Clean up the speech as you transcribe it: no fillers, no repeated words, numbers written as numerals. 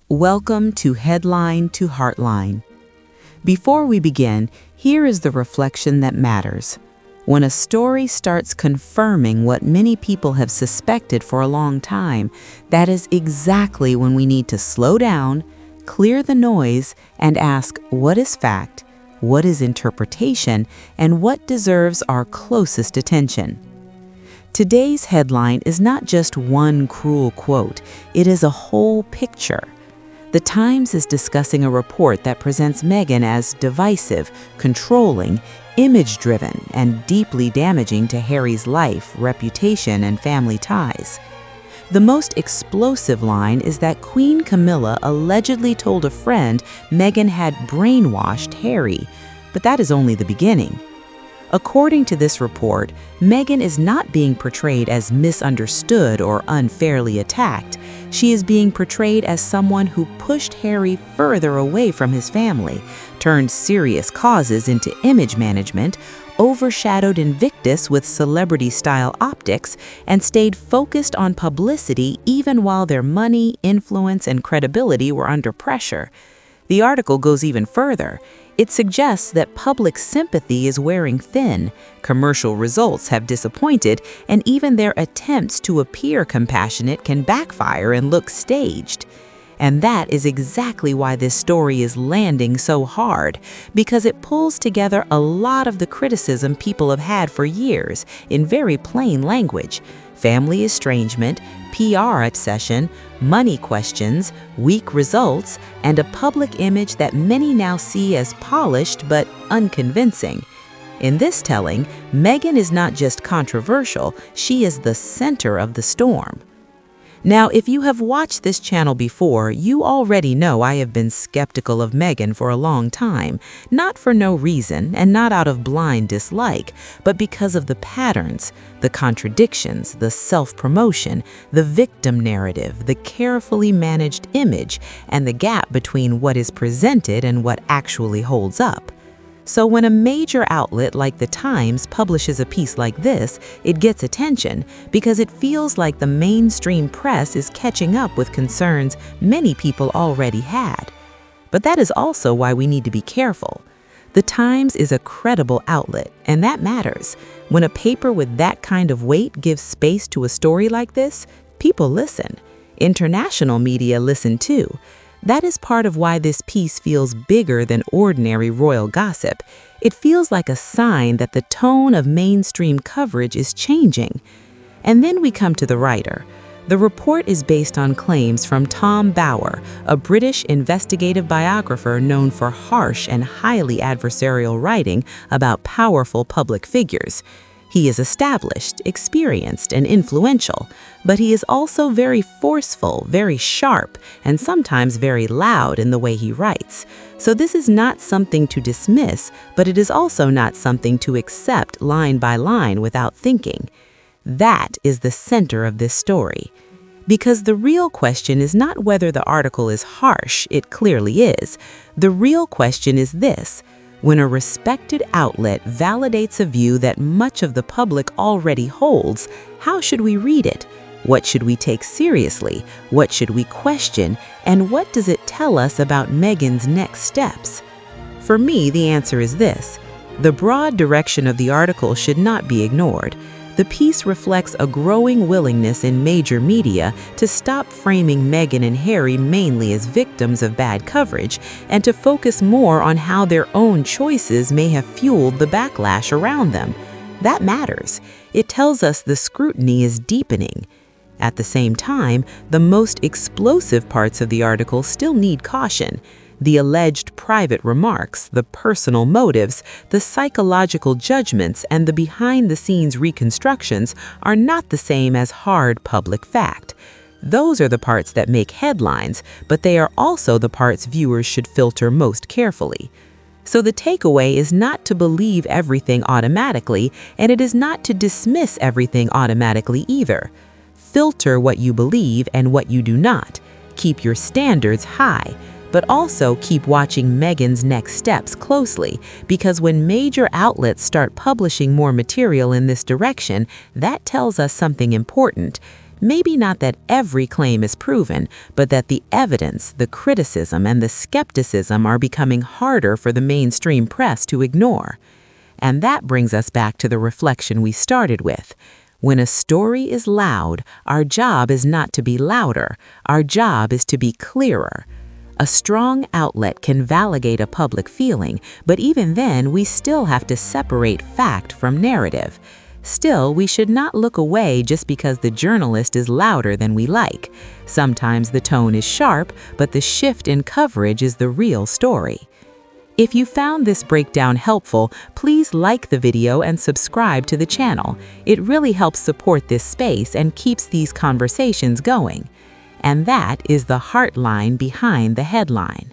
Welcome to Headline to Heartline. Before we begin, here is the reflection that matters. When a story starts confirming what many people have suspected for a long time, that is exactly when we need to slow down, clear the noise, and ask what is fact, what is interpretation, and what deserves our closest attention. Today's headline is not just one cruel quote, it is a whole picture. The Times is discussing a report that presents Meghan as divisive, controlling, image-driven, and deeply damaging to Harry's life, reputation, and family ties. The most explosive line is that Queen Camilla allegedly told a friend Meghan had brainwashed Harry, but that is only the beginning. According to this report, Meghan is not being portrayed as misunderstood or unfairly attacked. She is being portrayed as someone who pushed Harry further away from his family, turned serious causes into image management, overshadowed Invictus with celebrity-style optics, and stayed focused on publicity even while their money, influence, and credibility were under pressure. The article goes even further. It suggests that public sympathy is wearing thin, commercial results have disappointed, and even their attempts to appear compassionate can backfire and look staged. And that is exactly why this story is landing so hard, because it pulls together a lot of the criticism people have had for years in very plain language: family estrangement, PR obsession, money questions, weak results, and a public image that many now see as polished but unconvincing. In this telling, Meghan is not just controversial, she is the center of the storm. Now, if you have watched this channel before, you already know I have been skeptical of Meghan for a long time, not for no reason and not out of blind dislike, but because of the patterns, the contradictions, the self-promotion, the victim narrative, the carefully managed image, and the gap between what is presented and what actually holds up. So when a major outlet like The Times publishes a piece like this, it gets attention because it feels like the mainstream press is catching up with concerns many people already had. But that is also why we need to be careful. The Times is a credible outlet, and that matters. When a paper with that kind of weight gives space to a story like this, people listen. International media listen too. That is part of why this piece feels bigger than ordinary royal gossip. It feels like a sign that the tone of mainstream coverage is changing. And then we come to the writer. The report is based on claims from Tom Bower, a British investigative biographer known for harsh and highly adversarial writing about powerful public figures. He is established, experienced, and influential, but he is also very forceful, very sharp, and sometimes very loud in the way he writes. So this is not something to dismiss, but it is also not something to accept line by line without thinking. That is the center of this story. Because the real question is not whether the article is harsh, it clearly is. The real question is this: when a respected outlet validates a view that much of the public already holds, how should we read it? What should we take seriously? What should we question? And what does it tell us about Meghan's next steps? For me, the answer is this: the broad direction of the article should not be ignored. The piece reflects a growing willingness in major media to stop framing Meghan and Harry mainly as victims of bad coverage and to focus more on how their own choices may have fueled the backlash around them. That matters. It tells us the scrutiny is deepening. At the same time, the most explosive parts of the article still need caution. The alleged private remarks, the personal motives, the psychological judgments, and the behind-the-scenes reconstructions are not the same as hard public fact. Those are the parts that make headlines, but they are also the parts viewers should filter most carefully. So the takeaway is not to believe everything automatically, and it is not to dismiss everything automatically either. Filter what you believe and what you do not. Keep your standards high. But also keep watching Meghan's next steps closely, because when major outlets start publishing more material in this direction, that tells us something important. Maybe not that every claim is proven, but that the evidence, the criticism, and the skepticism are becoming harder for the mainstream press to ignore. And that brings us back to the reflection we started with. When a story is loud, our job is not to be louder. Our job is to be clearer. A strong outlet can validate a public feeling, but even then, we still have to separate fact from narrative. Still, we should not look away just because the journalist is louder than we like. Sometimes the tone is sharp, but the shift in coverage is the real story. If you found this breakdown helpful, please like the video and subscribe to the channel. It really helps support this space and keeps these conversations going. And that is the heartline behind the headline.